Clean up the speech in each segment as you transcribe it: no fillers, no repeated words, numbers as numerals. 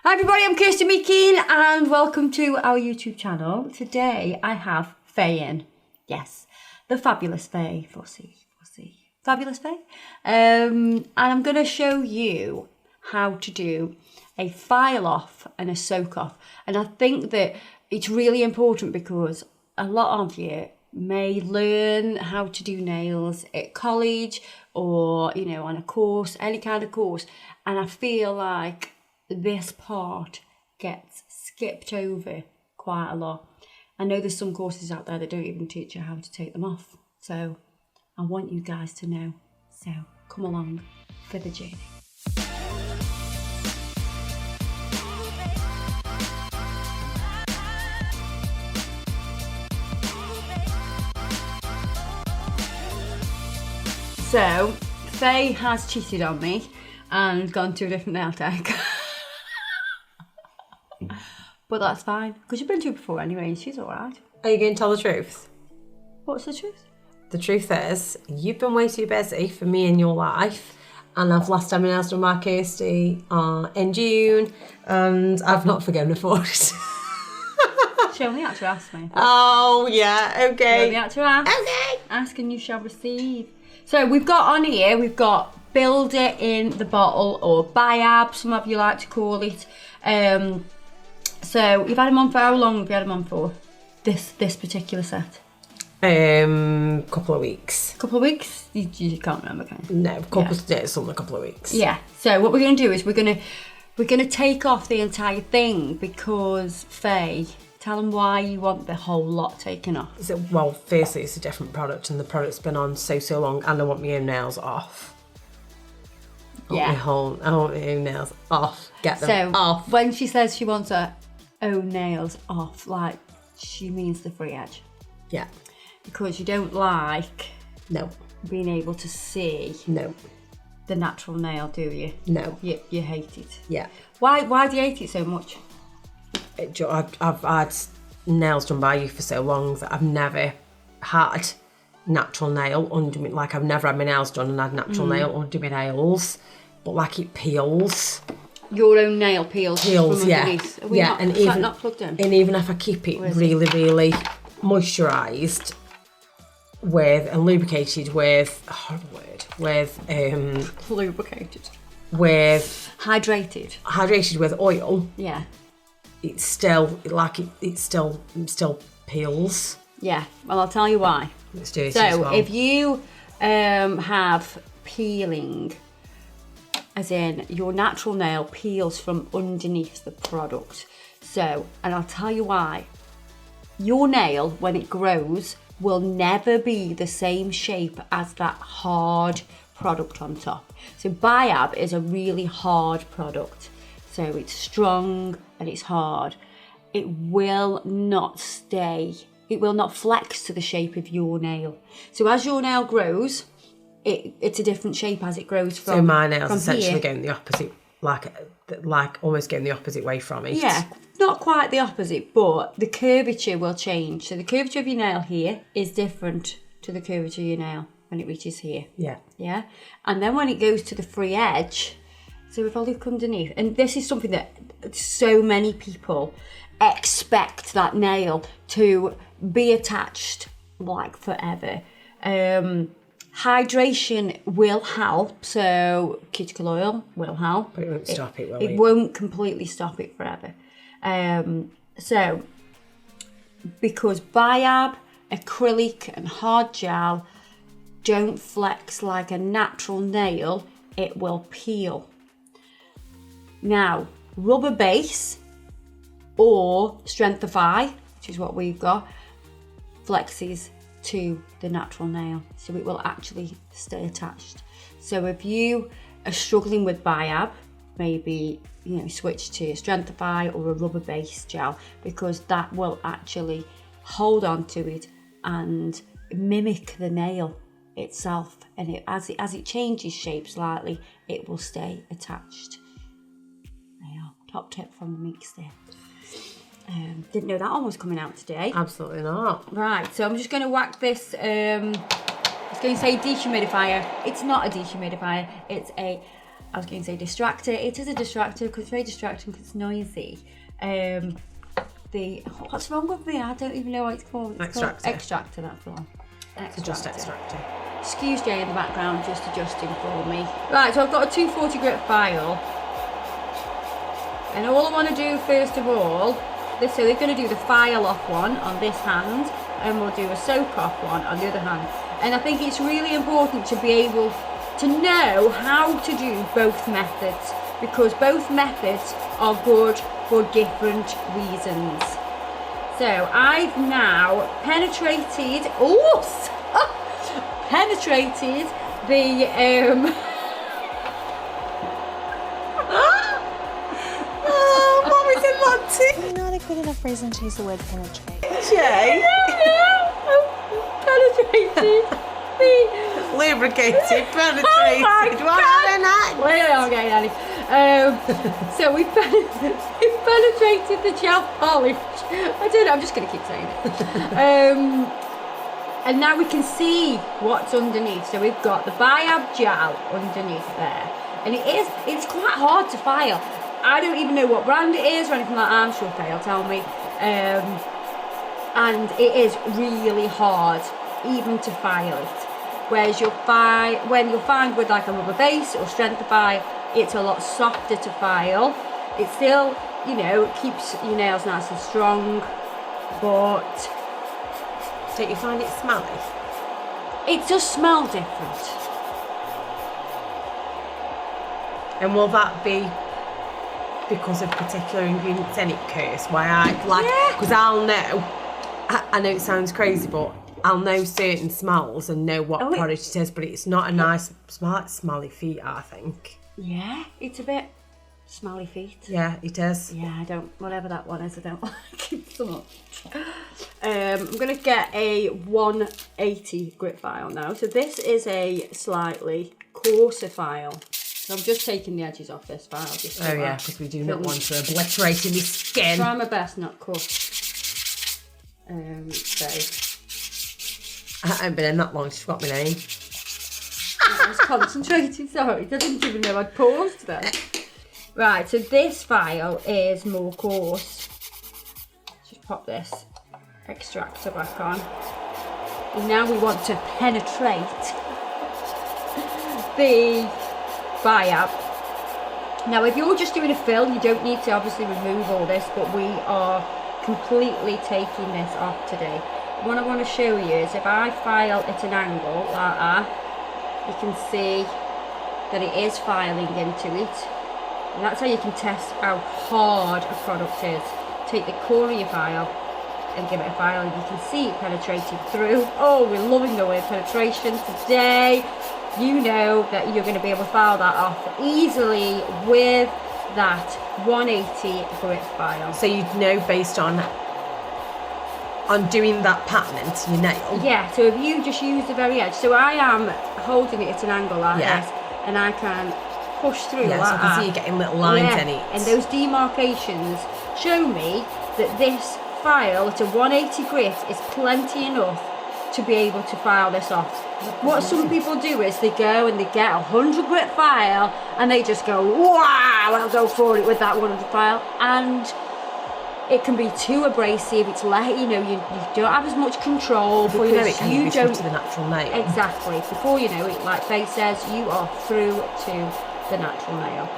Hi everybody, I'm Kirsty Meakin and welcome to our YouTube channel. Today I have Faye in. Yes, the fabulous Faye. Fabulous Faye. And I'm going to show you how to do a file off and a soak off. And I think that it's really important because a lot of you may learn how to do nails at college or, you know, on a course, any kind of course. And I feel like this part gets skipped over quite a lot. I know there's some courses out there that don't even teach you how to take them off. So I want you guys to know. So come along for the journey. So Faye has cheated on me and gone to a different nail tech. But that's fine, because you've been to her before anyway, and she's alright. Are you going to tell the truth? What's the truth? The truth is, you've been way too busy for me in your life, and I've last time my nails done by Kirsty in June, and I've not forgiven her for it. She only had to ask me. Oh, yeah, okay. She only had to ask. Okay. Ask and you shall receive. So we've got on here, we've got Build It in the bottle, or biab, some of you like to call it. So you've had them on for how long have you had them on for? This particular set? Couple of weeks. Couple of weeks? You can't remember, can you? No, it's only a couple of weeks. Yeah. So what we're gonna do is we're gonna take off the entire thing because Faye, tell them why you want the whole lot taken off. Well, firstly, it's a different product, and the product's been on so long, and I want my own nails off. Yeah. I want my own nails off. Get them off. When she says she wants her own nails off, like, she means the free edge. Yeah. Because you don't like being able to see the natural nail, do you? No. You hate it. Yeah. Why do you hate it so much? I've had nails done by you for so long that I've never had natural nail under me. Like, I've never had my nails done and had natural nail under my nails, but like it peels. Your own nail peels from underneath. Yeah. And is that not plugged in? And even if I keep it really moisturised and lubricated with lubricated. With hydrated with oil. Yeah. It's still peels. Yeah. Well, I'll tell you why. It's dirty so as well. if you have peeling, as in your natural nail peels from underneath the product. So, and I'll tell you why. Your nail, when it grows, will never be the same shape as that hard product on top. So biab is a really hard product. So it's strong and it's hard. It will not flex to the shape of your nail. So as your nail grows, it's a different shape as it grows from. So my nails essentially going the opposite, like almost going the opposite way from it. Yeah, not quite the opposite, but the curvature will change. So the curvature of your nail here is different to the curvature of your nail when it reaches here. Yeah. Yeah, and then when it goes to the free edge, so if I look underneath, and this is something that so many people expect that nail to be attached like forever. Hydration will help, so cuticle oil will help. But it won't stop it, will it? It won't completely stop it forever. So, because biab, acrylic and hard gel don't flex like a natural nail, it will peel. Now, rubber base or Strengthify, which is what we've got, flexes to the natural nail, so it will actually stay attached. So if you are struggling with biab, maybe switch to Strengthify or a rubber base gel, because that will actually hold on to it and mimic the nail itself, and as it changes shape slightly, it will stay attached. Top tip from the Meakin. Didn't know that one was coming out today. Absolutely not. Right, so I'm just going to whack this, I was going to say dehumidifier. It's not a dehumidifier, it's a I was going to say distractor. It is a distractor because it's very distracting because it's noisy. What's wrong with me? I don't even know what it's called. Extractor. Extractor, that's the one. Just extractor. Excuse Jay in the background, just adjusting for me. Right, so I've got a 240 grit file. And all I want to do first of all, so they're going to do the file off one on this hand, and we'll do a soak off one on the other hand. And I think it's really important to be able to know how to do both methods, because both methods are good for different reasons. So I've now penetrated the what was it, Monty? Not a good enough phrase to use the word penetrate. Jay? penetrated the Lubricated, penetrated. Oh my God. Wait, I'm getting at it. So we penetrated the gel polish. I don't know, I'm just going to keep saying it. And now we can see what's underneath. So we've got the biab gel underneath there. And it's quite hard to file. I don't even know what brand it is or anything like that. I'm sure they'll tell me. And it is really hard even to file it. Whereas when you'll find with like a rubber base or Strengthify, it's a lot softer to file. It still, it keeps your nails nice and strong, but Don't you find it smelly? it does smell different. And will that be because of particular ingredients in it, Kirsty? Why I like, because I'll know, I know it sounds crazy, but I'll know certain smells and know what product it is, but it's not a nice smell. It's smelly feet, I think. Yeah, it's a bit smelly feet. Yeah, it is. Yeah, whatever that one is, I don't like it so much. I'm going to get a 180 grit file now. So this is a slightly coarser file. So I'm just taking the edges off this file. Just Because we do not want to obliterate any skin. Try my best not cut. I haven't been in that long, she's got my name. I was concentrating, sorry. I didn't even know I'd paused then. Right, so this file is more coarse. Just pop this extractor back on. And now we want to penetrate the biab. Now, if you're just doing a fill, you don't need to obviously remove all this, but we are completely taking this off today. What I want to show you is if I file at an angle like that, you can see that it is filing into it. And that's how you can test how hard a product is. Take the corner of your file and give it a file, and you can see it penetrating through. Oh, we're loving the word penetration today. You know that you're going to be able to file that off easily with that 180 grit file. So you'd know based on doing that pattern into your nail. Yeah, so if you just use the very edge. So I am holding it at an angle like this, and I can push through like so I that. can see you getting little lines in it. And those demarcations show me that this file at a 180 grit is plenty enough to be able to file this off. What some people do is they go and they get a 100 grit file and they just go, wow, I'll go for it with that 100 file. And it can be too abrasive. It's like, you don't have as much control. Before you know it, you be don't to the natural nail. Exactly. Before you know it, like Faye says, you are through to the natural nail,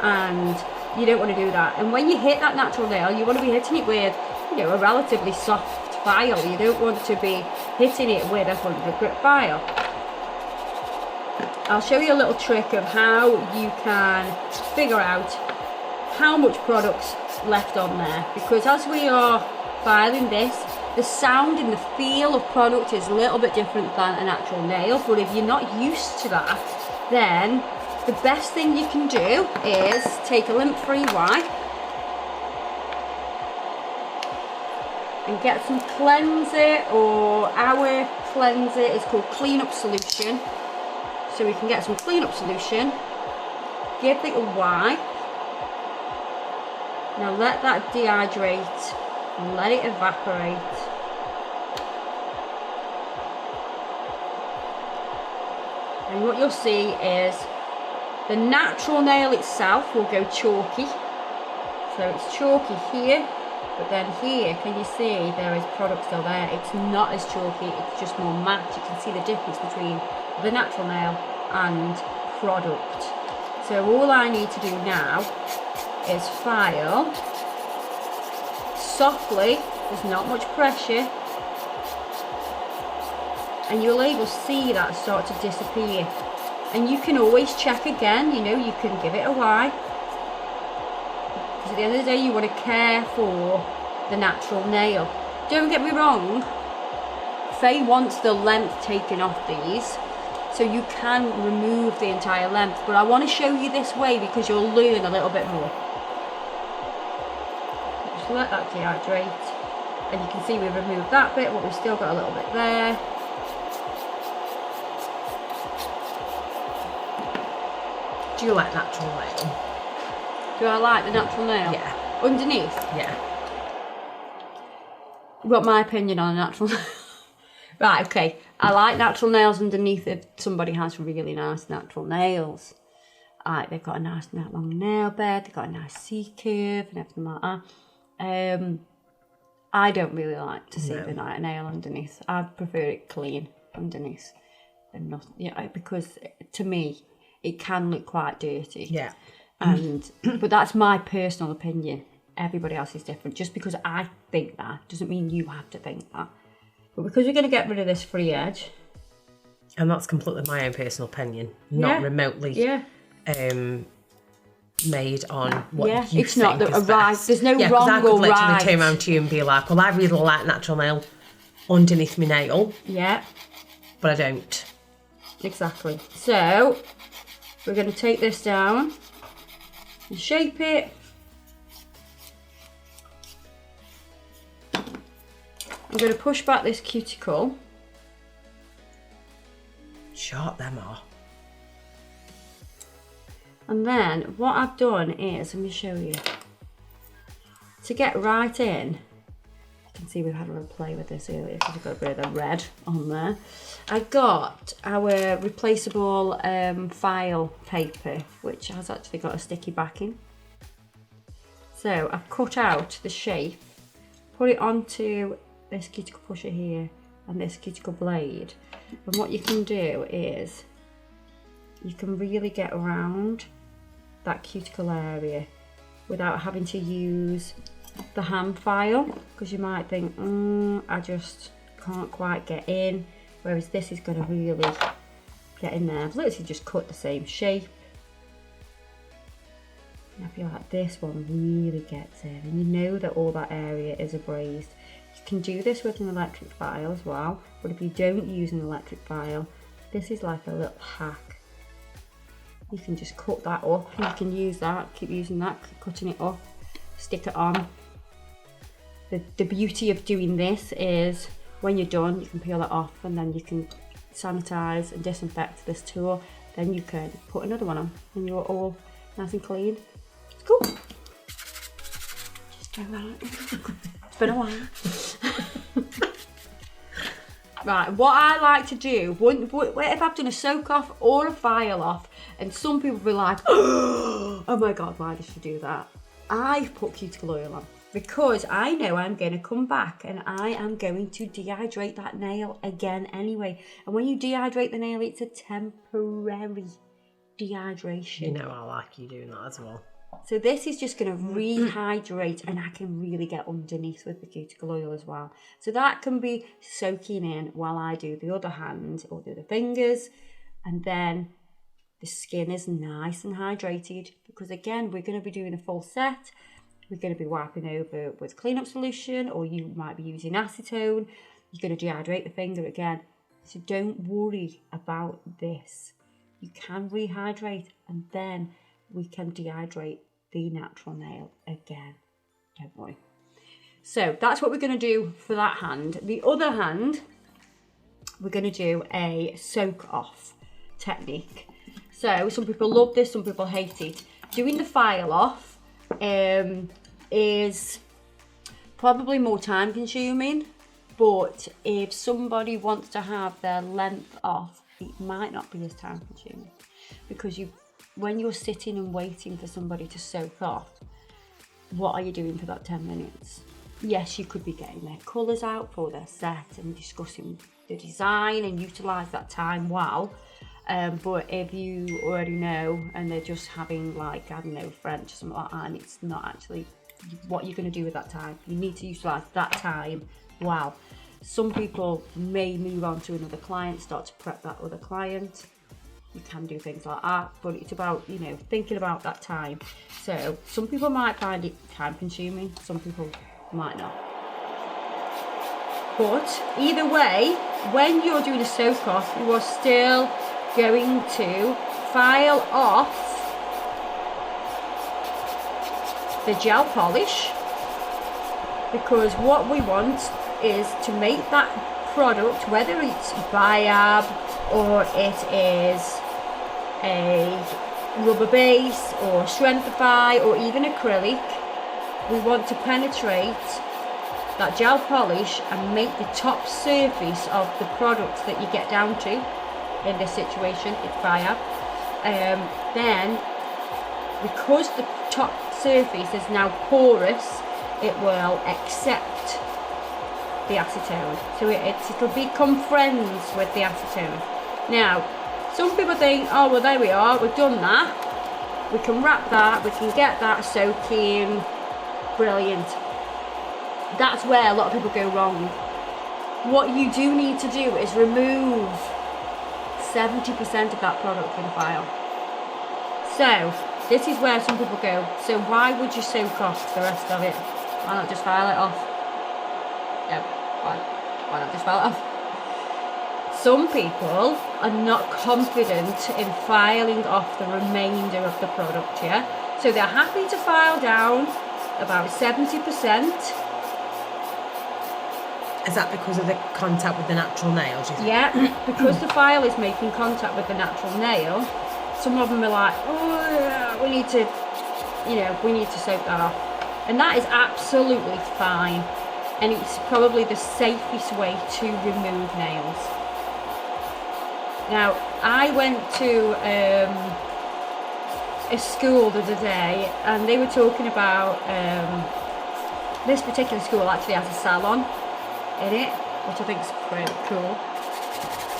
and you don't want to do that. And when you hit that natural nail, you want to be hitting it with, a relatively soft file. You don't want to be hitting it with a 100 grit file. I'll show you a little trick of how you can figure out how much product's left on there, because as we are filing this, the sound and the feel of product is a little bit different than an actual nail. But if you're not used to that, then the best thing you can do is take a lint-free wipe and get some cleanser, or our cleanser is called clean-up solution. So we can get some clean-up solution, give it a wipe. Now let that dehydrate and let it evaporate. And what you'll see is The natural nail itself will go chalky. So it's chalky here, but then here, can you see there is product still there? It's not as chalky, it's just more matte. You can see the difference between the natural nail and product. So all I need to do now is file softly, there's not much pressure, and you'll able to see that start to disappear. And you can always check again, you know, you can give it a while. Because at the end of the day, you want to care for the natural nail. Don't get me wrong, Faye wants the length taken off these, so you can remove the entire length, but I want to show you this way because you'll learn a little bit more. Just let that dehydrate, and you can see we've removed that bit, but we've still got a little bit there. Do you like natural nail? Do I like the natural nail? Yeah. Underneath? Yeah. You've got my opinion on a natural nail. Right, okay. I like natural nails underneath if somebody has really nice natural nails. Like they've got a nice long nail bed, they've got a nice C-curve and everything like that. I don't really like to see the nail underneath. I prefer it clean underneath and not, because to me it can look quite dirty. Yeah. And but that's my personal opinion. Everybody else is different. Just because I think that doesn't mean you have to think that. But because we're going to get rid of this free edge, and that's completely my own personal opinion, not remotely made on what you it's think not is right. best. There's no wrong wrong I could or literally right. turn around to you and be like, well, I really like natural nail underneath my nail. Yeah. But I don't. Exactly. So we're going to take this down and shape it. I'm going to push back this cuticle. Short them off. And then what I've done is, let me show you. To get right in, you can see we've had a little play with this earlier because we've got a bit of the red on there. I got our replaceable file paper, which has actually got a sticky backing. So I've cut out the shape, put it onto this cuticle pusher here and this cuticle blade. And what you can do is you can really get around that cuticle area without having to use the hand file, because you might think, I just can't quite get in, whereas this is going to really get in there. I've literally just cut the same shape. And I feel like this one really gets in, and you know that all that area is abrased. You can do this with an electric file as well, but if you don't use an electric file, this is like a little hack. You can just cut that up, and you can use that, keep using that, keep cutting it up, stick it on. The beauty of doing this is when you're done, you can peel it off, and then you can sanitize and disinfect this tool. Then you can put another one on, and you're all nice and clean. It's cool. Just go that. It's been a while. Right, what I like to do, if I've done a soak off or a file off, and some people will be like, oh my god, why did you do that? I've put cuticle oil on because I know I'm going to come back and I am going to dehydrate that nail again anyway. And when you dehydrate the nail, it's a temporary dehydration. You know I like you doing that as well. So this is just going to rehydrate, and I can really get underneath with the cuticle oil as well. So that can be soaking in while I do the other hand or do the fingers, and then the skin is nice and hydrated, because again, we're going to be doing a full set. We're going to be wiping over with cleanup solution, or you might be using acetone. You're going to dehydrate the finger again. So don't worry about this. You can rehydrate, and then we can dehydrate the natural nail again. Don't worry. So that's what we're going to do for that hand. The other hand, we're going to do a soak off technique. So some people love this, some people hate it. Doing the file off is probably more time consuming, but if somebody wants to have their length off, it might not be as time consuming, because you've when you're sitting and waiting for somebody to soak off, what are you doing for that 10 minutes? Yes, you could be getting their colours out for their set and discussing the design and utilise that time well. But if you already know and they're just having like, I don't know, French or something like that, and it's not actually what you're going to do with that time, you need to utilise that time well. Some people may move on to another client, start to prep that other client. You can do things like that, but it's about, you know, thinking about that time. So some people might find it time consuming, some people might not. But either way, when you're doing a soak off, you are still going to file off the gel polish, because what we want is to make that product, whether it's biab or it is a rubber base or strengthify or even acrylic, we want to penetrate that gel polish and make the top surface of the product that you get down to. In this situation, it's biab. Then, because the top surface is now porous, it will accept the acetone, so it'll become friends with the acetone. Now, some people think, oh well, there we are, we've done that, we can wrap that, we can get that soaking, brilliant. That's where a lot of people go wrong. What you do need to do is remove 70% of that product from the file. So this is where some people go, so why would you soak off the rest of it? Why not just file it off? Yeah, why not just file it off? Some people are not confident in filing off the remainder of the product, yeah? So they're happy to file down about 70%. Is that because of the contact with the natural nail, do you think? Yeah, because the file is making contact with the natural nail, some of them are like, oh yeah, we need to soak that off. And that is absolutely fine. And it's probably the safest way to remove nails. Now, I went to a school the other day, and they were talking about this particular school actually has a salon in it, which I think is pretty cool.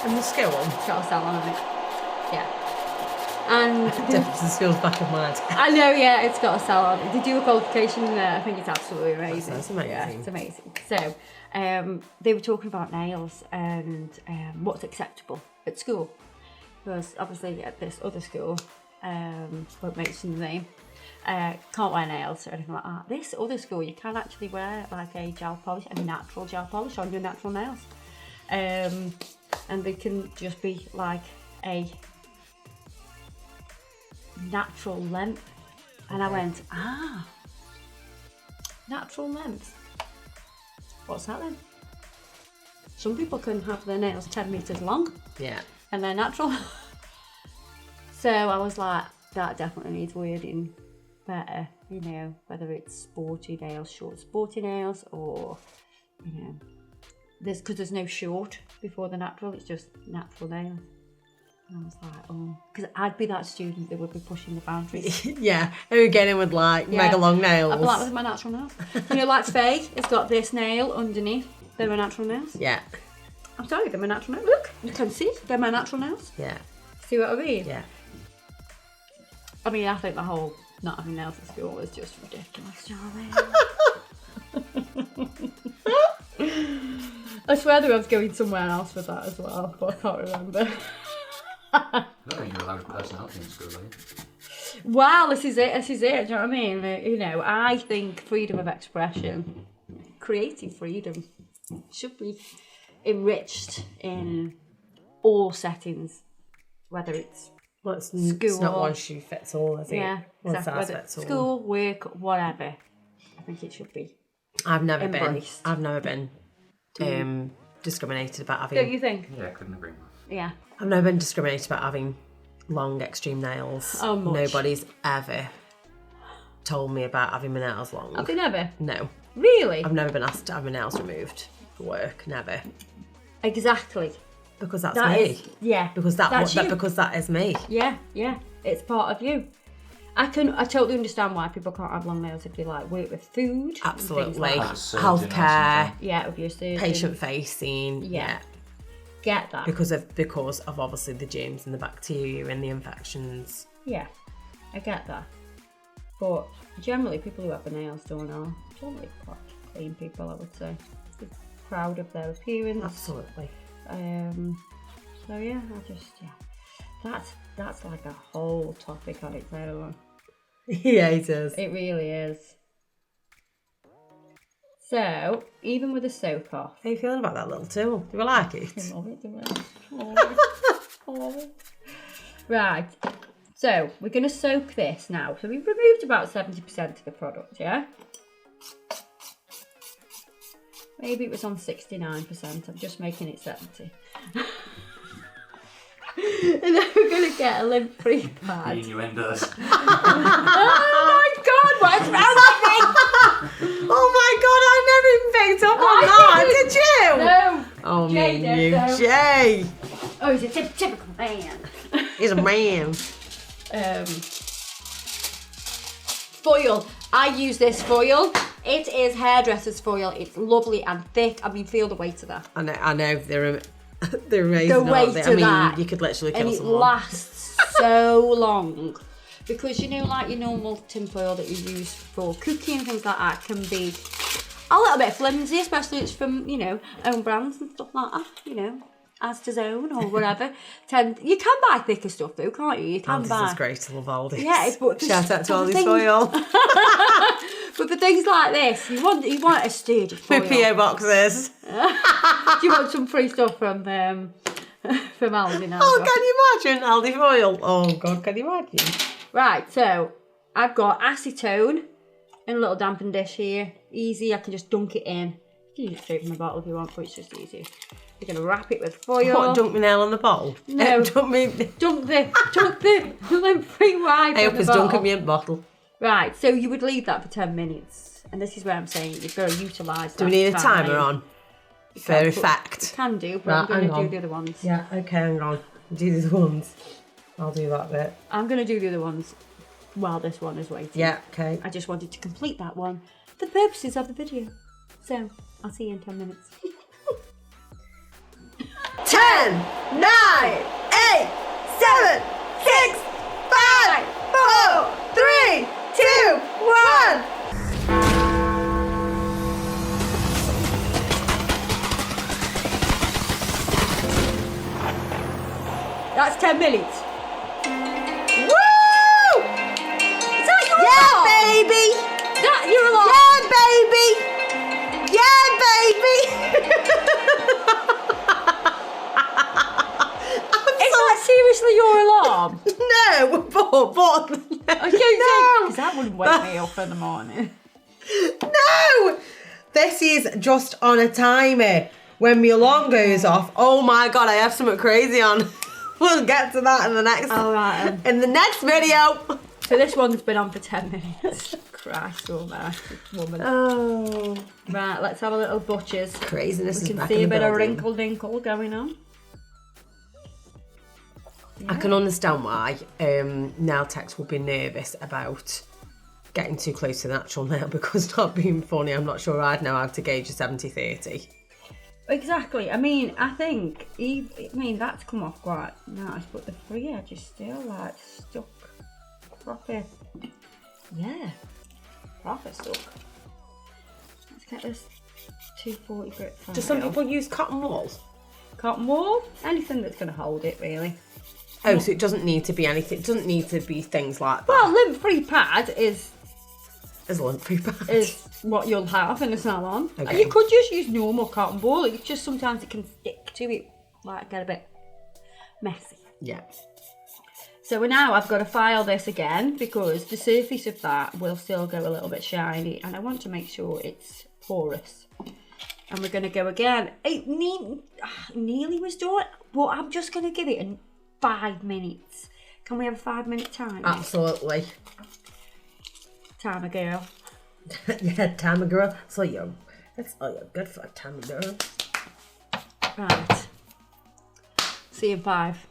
And the school? It's got a salon in it. Yeah. And the school's back of my head. I know, yeah, it's got a salon. They do a qualification in there. I think it's absolutely amazing. That's amazing. Yeah, it's amazing. So, they were talking about nails and what's acceptable at school. Because obviously at this other school, won't mention the name, can't wear nails or anything like that. This other school, you can actually wear like a gel polish, a natural gel polish on your natural nails. And they can just be like a natural length. And I went, natural length? What's that then? Some people can have their nails 10 metres long. Yeah. And they're natural. So I was like, that definitely needs wording better, you know, whether it's sporty nails, short sporty nails, or, you know, because there's no short before the natural, it's just natural nails. And I was like, oh, because I'd be that student that would be pushing the boundaries. Yeah, and we're getting with like mega long nails. I'd be like, with my natural nails. You know, like Faye, it's got this nail underneath. They're my natural nails. Yeah. I'm sorry, they're my natural nails. Look, you can see, they're my natural nails. Yeah. See what I mean? Yeah. I mean, I think the whole not having nails at school is just ridiculous, do you know what I mean? I swear that I was going somewhere else with that as well, but I can't remember. I don't think you're allowed personality in school, are you? Well, this is it, do you know what I mean? You know, I think freedom of expression, creative freedom, should be enriched in all settings, whether it's school, it's not one shoe fits all, is it? Yeah, One exactly. size fits all. School, work, whatever. I think it should be. I've never embraced. been discriminated about having. Don't you think? Yeah, I couldn't agree more. Yeah. I've never been discriminated about having long extreme nails. Oh, much. Nobody's ever told me about having my nails long. Have they never? No. Really? I've never been asked to have my nails removed for work. Never. Exactly. Because that's That me. is, yeah. Because That's you. because that is me. Yeah, yeah. It's part of you. I totally understand why people can't have long nails if they like work with food. Absolutely. Like Healthcare. yeah, with your surgeon. Patient facing. Yeah. Get that. Because of obviously the germs and the bacteria and the infections. Yeah, I get that. But generally, people who have their nails done are generally quite clean people, I would say. They're proud of their appearance. Absolutely. So yeah, that's like a whole topic on its own. Yeah, it is. It really is. So, even with the soak off. How are you feeling about that little tool? Do you like it? I love it, do I love it. Right. So, we're going to soak this now. So, we've removed about 70% of the product, yeah? Maybe it was on 69%. I'm just making it 70. And then we're going to get a lint-free pad. The innuendos. Oh my God, what's wrong with me? Oh my God, I never even picked up on that, did you? No. Oh, Jay me and you, did, though. Jay. Oh, he's a typical man. He's a man. Foil. I use this foil. It is hairdresser's foil. It's lovely and thick. I mean, feel the weight of that. I know, they're amazing. The weight aren't of they? I mean, that. you could literally kill And it someone. lasts so long. Because, you know, like your normal tin foil that you use for cooking and things like that can be a little bit flimsy, especially it's from, you know, own brands and stuff like that, you know, Asda's own or whatever. You can buy thicker stuff though, can't you? You can Aldi's buy. is great, I love Aldi's. Yeah, but shout out to but the Aldi's thing- foil. But for things like this, you want a sturdy foil. My PO boxes. Do you want some free stuff from Aldi now? Oh, can you imagine Aldi foil? Oh God, can you imagine? Right, so I've got acetone in a little dampened dish here. Easy, I can just dunk it in. You can use it straight from the bottle if you want, but it's just easy. You're going to wrap it with foil. What, dunk my nail on the bottle? No. Dunk the lint-free wipe I in hope the it's bottle. dunking me in bottle. Right, so you would leave that for 10 minutes. And this is where I'm saying you've got to utilise that. Do we need a time. timer on? For can, effect. Can do, but Right, I'm going hang to on. do the other ones. Yeah, okay, hang on. Do the ones. I'll do that bit. I'm going to do the other ones while this one is waiting. Yeah, okay. I just wanted to complete that one for the purposes of the video. So, I'll see you in 10 minutes. 10, 9, 8, 7, 6, 5, 4, 3, 2, 1. That's 10 minutes. Woo! Is that your alarm? Baby! Is that your alarm? Is that seriously your alarm? No, but I was going to say, because that wouldn't wake me up in the morning. no! This is just on a timer. When my alarm goes off, oh my God, I have something crazy on. We'll get to that in the next in the next video. So this one's been on for 10 minutes. Christ almighty, woman. Oh, Right, let's have a little butchers. craziness We is can back see in a the bit of building. wrinkle dinkle going on. I can understand why nail techs would be nervous about getting too close to the natural nail because, not being funny, I'm not sure I'd know how to gauge a 70-30. Exactly. I mean, I think, that's come off quite nice, but the free edge is still like stuck. Proper. Yeah. Proper stuck. Let's get this 240 grit file. Do some people use cotton wool? Cotton wool? Anything that's going to hold it, really. Oh, so it doesn't need to be anything. It doesn't need to be things like that. Well, lint-free pad is As a lint-free pad. is what you'll have in a salon. Okay. You could just use normal cotton wool. It's just sometimes it can stick to it, like get a bit messy. Yeah. So now I've got to file this again because the surface of that will still go a little bit shiny, and I want to make sure it's porous. And we're going to go again. It nearly was done, but I'm just going to give it 5 minutes. Can we have a 5-minute time? Absolutely. Timer girl. Yeah, timer girl. So that's all you're good for, timer girl. Right. See you in 5.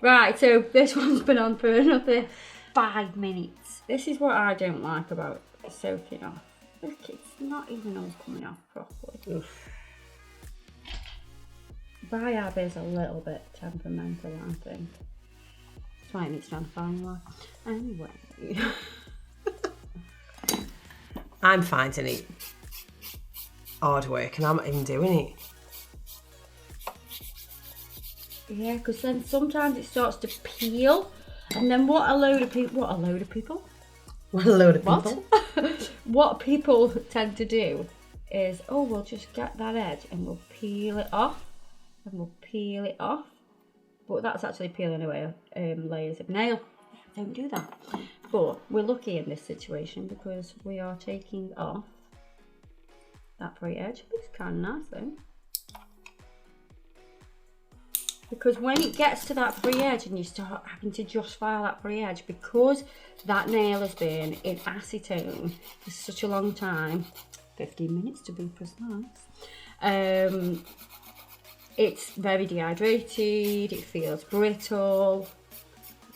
Right, so this one's been on for another 5 minutes. This is what I don't like about soaking off. Look, it's not even all coming off properly. Oof. Biab is a little bit temperamental, I think. That's why it needs to finalise. Anyway. I'm finding it hard work and I'm not even doing it. Yeah, because then sometimes it starts to peel, and then what a load of people. What people tend to do is, oh, we'll just get that edge and we'll peel it off, But that's actually peeling away layers of nail. Don't do that. But we're lucky in this situation because we are taking off that free edge. Looks kind of nice though. Because when it gets to that free edge and you start having to just file that free edge, because that nail has been in acetone for such a long time, 15 minutes to be precise, it's very dehydrated, it feels brittle,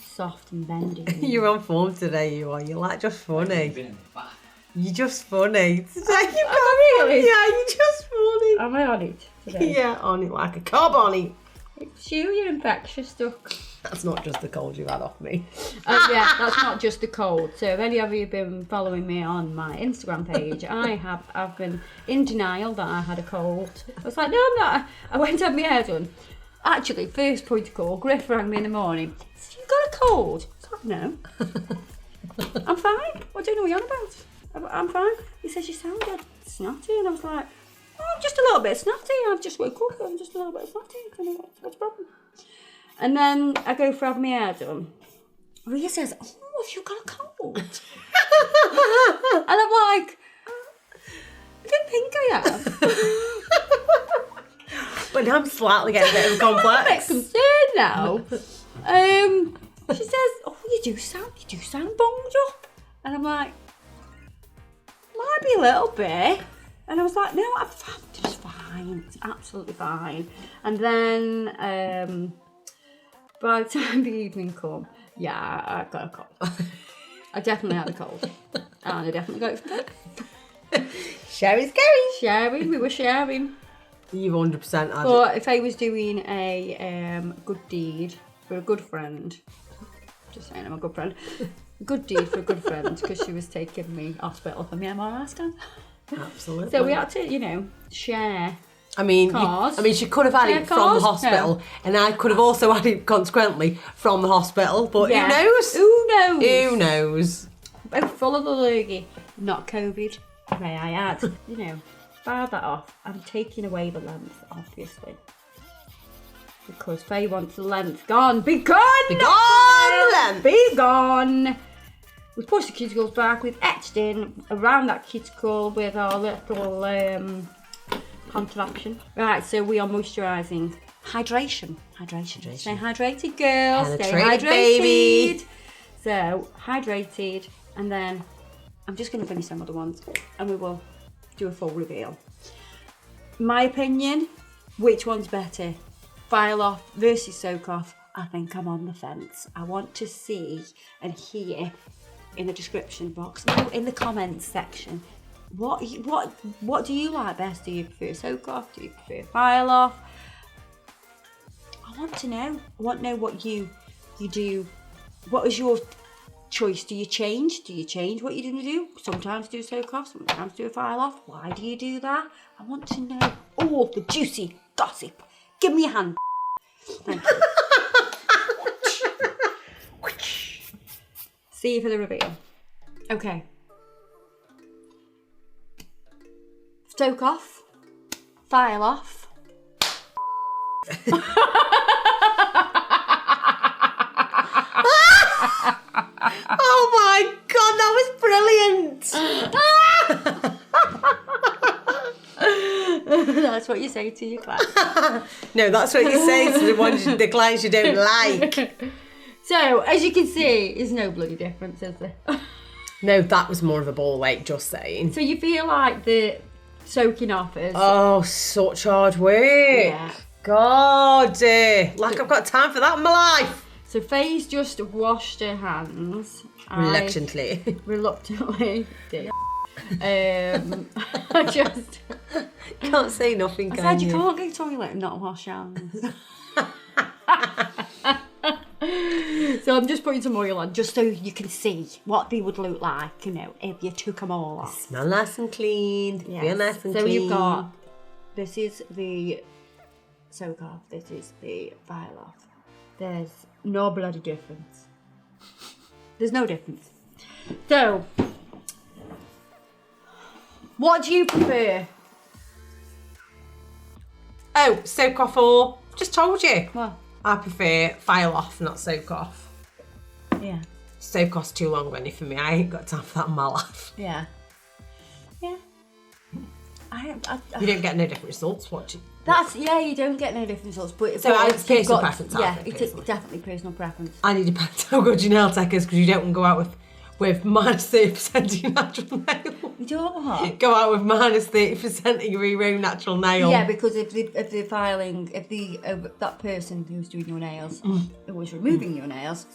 soft and bendy. You're on form today, you are. You're like just funny. You've been in the bath. You're just funny. Today you Am I really? Yeah, you're just funny. Am I on it today? Yeah, on it like a cob on it. It's you, you're infectious, Duck. That's not just the cold you've had off me. Yeah, that's not just the cold. So if any of you have been following me on my Instagram page, I've been in denial that I had a cold. I was like, no, I'm not. I went to have my hair done. Actually, first point of call, Griff rang me in the morning. He said, you got a cold? I was like, no. I'm fine. I don't know what you're on about. I'm fine. He says, you sound dead snotty. And I was like, oh, I'm just a little bit snotty. I've just woke up. I'm just a little bit snotty. I don't know what's the problem. And then I go for having my hair done. Rhea says, oh, have you got a cold? And I'm like, I don't think I have. But now I'm slightly getting a bit of a complex. I'm a bit concerned now. She says, oh, you do sound bunged up. And I'm like, might be a little bit. And I was like, no, I'm just fine. It's absolutely fine. And then by the time the evening come, yeah, I got a cold. I definitely had a cold. And I definitely got it from Sharing. sharing. We were sharing. You've 100% had it. But if I was doing a good deed for a good friend, just saying I'm a good friend, good deed for a good friend because she was taking me hospital for my MRI scan. Absolutely. So we had to, share. I mean, Cars. she could have had Share it from cars? the hospital, and I could have also had it consequently from the hospital. But Yeah. who knows? Who knows? Who knows? Both full of the lurgy, not COVID. May I add? File that off. I'm taking away the length, obviously. Because Faye wants the length gone. Be gone! Be gone, length. Be gone! We've pushed the cuticles back. We've etched in around that cuticle with our little contraption. Right, so we are moisturising. Hydration. Stay hydrated, girls. Stay Penetrated, hydrated. baby. So, hydrated. And then I'm just going to finish some other ones. And we will do a full reveal. My opinion, which one's better? File off versus soak off. I think I'm on the fence. I want to see and hear in the description box, no, in the comments section, what do you like best? Do you prefer soak off? Do you prefer file off? I want to know. I want to know what you do. What is your choice? Do you change? what you're going to do? Sometimes do a soak off, sometimes do a file off. Why do you do that? I want to know all the juicy gossip. Give me a hand. Thank you. See you for the reveal. Okay. Soak off. File off. Oh my god, that was brilliant! That's what you say to your class. No, that's what you say to the clients you don't like. So, as you can see, there's no bloody difference, is there? No, that was more of a ball ache, just saying. So you feel like the soaking off is... Oh, such hard work. Yeah. God, like I've got time for that in my life. So Faye's just washed her hands. Reluctantly did. I just can't say nothing. I said you can't go to the toilet and not wash your hands. So I'm just putting some oil on just so you can see what they would look like, you know, if you took them all off. Smell nice and clean. Yes. Feel nice and so clean. you've got, this is the soak off, this is the file off. There's no bloody difference. There's no difference. So, what do you prefer? Oh, soak off or just told you. What? I prefer file off, not soak off. Yeah. Soak off's too long running for me. I ain't got time for that in my life. Yeah. Yeah. You don't get no different results watching. That's, yeah, you don't get no different results. But So but it's personal preference. Yeah, it's definitely personal preference. And it depends how good your nail tech is, because you don't go out with minus 30% of your natural nail. You don't what? Go out with minus 30% of your own natural nail. Yeah, because if that person who's doing your nails, who was removing your nails,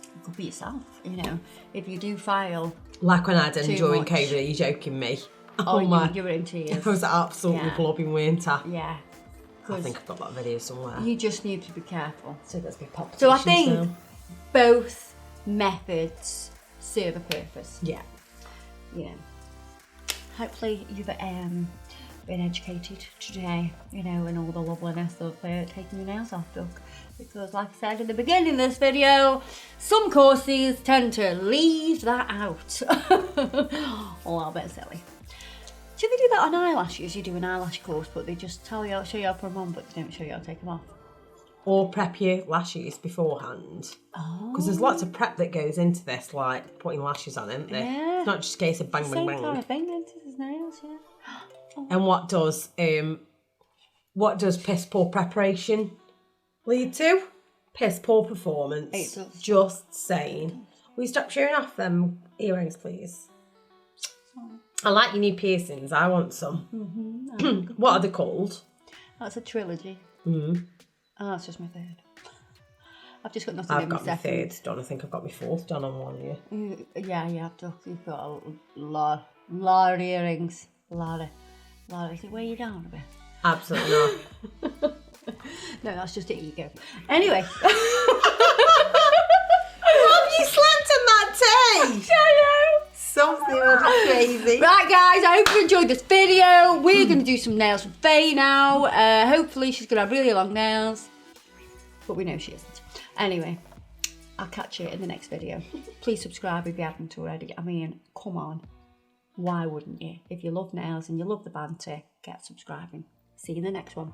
it could be yourself, you know. If you do file. Like when I did during much. COVID, are you joking me? Oh my. You were in tears. I was absolutely blubbing, weren't I? Yeah. I think I've got that video somewhere. You just need to be careful. So let's be palpitations. So I think now. both methods serve a purpose. Yeah. You know. Hopefully you've been educated today, you know, in all the loveliness of taking your nails off, Duck. Because like I said in the beginning of this video, some courses tend to leave that out. A little bit silly. Do they do that on eyelashes? You do an eyelash course, but they just show you how to put them on, but they don't show you how to take them off. Or prep your lashes beforehand. Oh. Because there's lots of prep that goes into this, like putting lashes on, isn't there? Yeah. It's not just a case of bang, bang, Same bang. kind of thing, isn't it? His nails, yeah. Oh. And what does piss poor preparation lead to? Piss poor performance. It does. Just saying. Will you stop showing off them earrings, please? I like your new piercings. I want some. Mm-hmm. What are they called? That's a trilogy. Mm-hmm. Oh, that's just my third. I've just got nothing I've in got my my second. third done. I think I've got my fourth done on one year. Yeah, you have to. You've got a lot of earrings. A lot of. Is it weigh you down a bit? Absolutely not. No, that's just an ego. Anyway. Have you slept in that tea? Something crazy. Right, guys, I hope you enjoyed this video. We're going to do some nails with Faye now. Hopefully she's going to have really long nails. But we know she isn't. Anyway, I'll catch you in the next video. Please subscribe if you haven't already. I mean, come on. Why wouldn't you? If you love nails and you love the banter, get subscribing. See you in the next one.